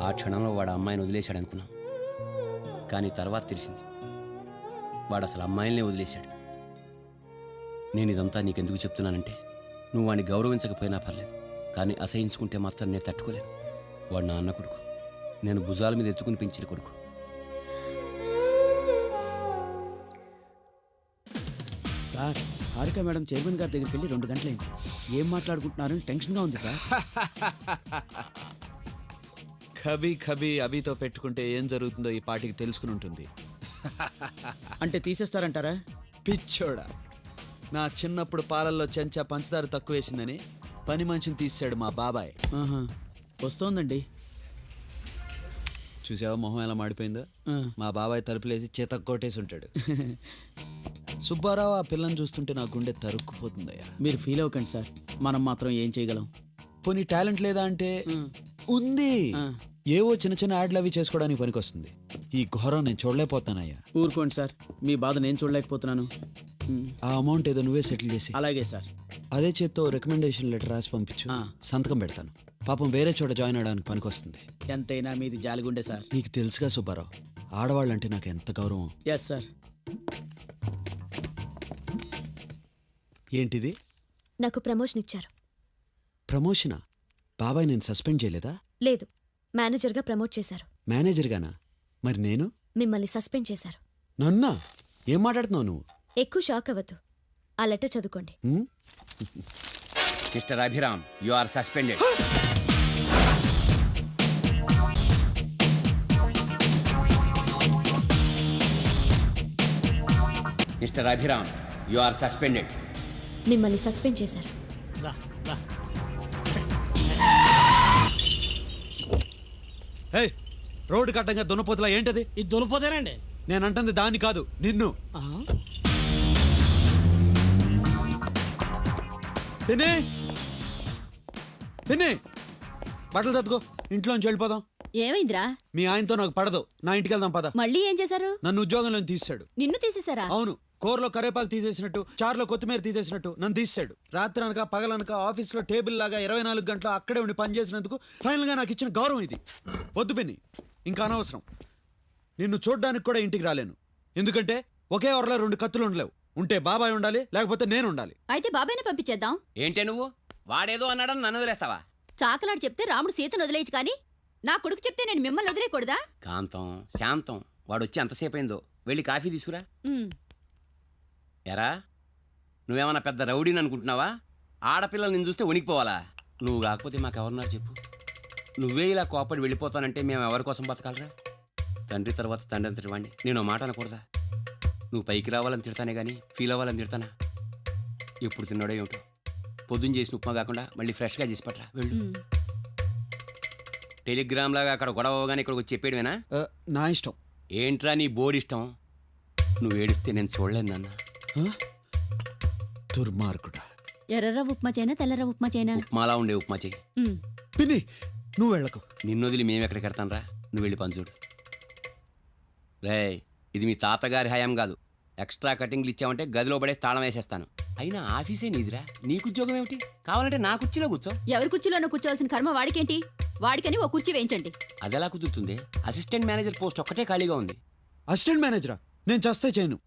ఆ క్షణంలో వాడు అమ్మాయిని వదిలేశాడు అనుకున్నాం. కానీ తర్వాత తెలిసింది వాడు అసలు అమ్మాయిల్నే వదిలేశాడు. నేను ఇదంతా నీకెందుకు చెప్తున్నానంటే, నువ్వు వాడిని గౌరవించకపోయినా పర్లేదు, కానీ అసహించుకుంటే మాత్రం నేను తట్టుకోలేను. వాడు నా అన్న కొడుకు, నేను భుజాల మీద ఎత్తుకుని పెంచిన కొడుకు. సార్, హారిక మేడం చైర్మన్ గారి దగ్గరికి వెళ్ళి 2 గంటలైంది. ఏం మాట్లాడుకుంటున్నారని టెన్షన్గా ఉంది సార్. కభీ కభీ అభితో పెట్టుకుంటే ఏం జరుగుతుందో ఈ పాటికి తెలుసుకుని ఉంటుంది. అంటే తీసేస్తారంటారా? పిచ్చోడా, నా చిన్నప్పుడు పాలల్లో చెంచా పంచదార తక్కువ వేసిందని పని మనిషిని తీసాడు మా బాబాయ్. ఆహా, వస్తోందండి. చూసావా మొహం ఎలా మాడిపోయిందో? మా బాబాయ్ తలుపులేసి చేత కొట్టేసి ఉంటాడు. సుబ్బారావు ఆ పిల్లని చూస్తుంటే నా గుండె తరుక్కుపోతుందయ్యా. మీరు ఫీల్ అవ్వకండి సార్, మనం మాత్రం ఏం చేయగలం. పోనీ టాలెంట్ లేదా అంటే ఉంది. ఏవో చిన్న చిన్న యాడ్లు అవి చేసుకోవడానికి పనికొస్తుంది. ఈ ఘోరం నేను చూడలేకపోతానయ్యా. ఊరుకోండి సార్, మీ బాధ నేను చూడలేకపోతున్నాను. ఆ అమౌంట్ ఏదో నువ్వే సెటిల్ చేసి అలాగే సార్. అదే చేత్తో రికమెండేషన్ లెటర్ రాసి పంపించు, సంతకం పెడతాను. పాపం వేరే చోట జాయిన్ అవడానికి పనికొస్తుంది. ఎంతైనా మీది జాలిగుండే సార్. నీకు తెలుసుగా సుబ్బారావు, ఆడవాళ్ళంటే నాకు ఎంత గౌరవం. Yes sir. ఏంటిది? నాకు ప్రమోషన్ ఇచ్చారు. ప్రమోషనా? బాబాయ్ నేను సస్పెండ్ చేయలేదా? లేదు, మేనేజర్గా ప్రమోట్ చేశారు. మేనేజర్గానా? మరి నేను? మిమ్మల్ని సస్పెండ్ చేశారు. నన్నా? ఏం మాట్లాడుతున్నావు నువ్వు? ఎక్కువ షాక్ అవ్వద్దు, ఆ లెటర్ చదువుకోండి. Mister Abhiram, you are suspended. Mister Abhiram, you are suspended. మిమ్మల్ని సస్పెండ్ చేశారు. రోడ్డు కట్టంగా దున్నపోతులా ఏంటది? ఇది దున్నపోతేనండి. నేను అంటుంది దాన్ని కాదు, నిన్ను. పిన్ని, పిన్ని, బట్టలు చదువుకో, ఇంట్లోంచి వెళ్ళిపోదాం. ఏమైందిరా? మీ ఆయనతో నాకు పడదు, నా ఇంటికి వెళ్దాం పద. మళ్ళీ ఏం చేశారు? నన్ను ఉద్యోగంలో తీసాడు. నిన్ను తీసేశారా? అవును, కూరలో కరేపాకు తీసేసినట్టు, చారులో కొత్తిమీర తీసేసినట్టు నన్ను తీసాడు. రాత్రి అనక పగలనక ఆఫీస్లో టేబుల్ లాగా 24 గంటలు అక్కడే ఉండి పనిచేసినందుకు ఫైనల్గా నాకు ఇచ్చిన గౌరవం ఇది. వద్దు పిన్ని, ఇంకా అనవసరం. నిన్ను చూడ్డానికి కూడా ఇంటికి రాలేను, ఎందుకంటే ఒకే వరలో 2 కత్తులు ఉండలేవు. ఉంటే బాబాయ్ ఉండాలి, లేకపోతే నేను ఉండాలి. అయితే బాబాయ్ని పంపించేద్దాం. ఏంటే నువ్వు? వాడేదో అన్నాడని నన్ను వదిలేస్తావా? చాకలాడు చెప్తే రాముడు సీతను వదిలేయచ్చు, కానీ నా కొడుకు చెప్తే నేను మిమ్మల్ని వదిలేయకూడదా? కాంతం, శాంతం, వాడు వచ్చి ఎంతసేపు అయిందో, వెళ్ళి కాఫీ తీసుకురా. ఎరా, నువ్వేమన్నా పెద్ద రౌడీని అనుకుంటున్నావా? ఆడపిల్లలు నేను చూస్తే వణికిపోవాలా? నువ్వు కాకపోతే మాకెవరున్నారు చెప్పు? నువ్వే ఇలా కోపడి వెళ్ళిపోతానంటే మేము ఎవరి కోసం బతకాలరా? తండ్రి తర్వాత తండ్రి అంతటి వాడిని నేను మాట అనకూడదా? నువ్వు పైకి రావాలని తిడతానే కానీ ఫీల్ అవ్వాలని తిడతానా? ఎప్పుడు తిన్నాడో ఏమిటో, పొద్దున్న చేసిన ఉప్మా కాకుండా మళ్ళీ ఫ్రెష్గా చేసి పట్టరా వెళ్ళు. టెలిగ్రామ్ లాగా అక్కడ గొడవ కానీ ఇక్కడికి వచ్చి చెప్పేయడమేనా? నా ఇష్టం. ఏంట్రా నీ బోర్డు ఇష్టం? నువ్వు ఏడిస్తే నేను చూడలేను నాన్న. దుర్మార్గుడా. ఎర్ర ఉప్మా చేయనా తెల్లర ఉప్మా చేయనా? ఉప్మాలా ఉండే ఉప్మా చెయ్యి. పిన్ని, నువ్వు వెళ్ళకు. నిన్ను వదిలి మేము ఎక్కడికి వెడతాను రా? నువ్వు వెళ్ళి పని చూడు. రే, ఇది మీ తాతగారి హయాం కాదు. ఎక్స్ట్రా కటింగ్లు ఇచ్చావంటే గదిలో పడే తాళం వేసేస్తాను. అయినా ఆఫీసే నీదిరా, నీకు ఉద్యోగం ఏమిటి? కావాలంటే నా కుర్చీలో కూర్చో. ఎవరి కుర్చీలోనూ కూర్చోవలసిన కర్మ వాడికేంటి? వాడికని ఓ కుర్చీ వేయించండి. అదెలా కుదురుతుంది? అసిస్టెంట్ మేనేజర్ పోస్ట్ ఒక్కటే ఖాళీగా ఉంది. అసిస్టెంట్ మేనేజరా? నేను చేస్తే చేయను.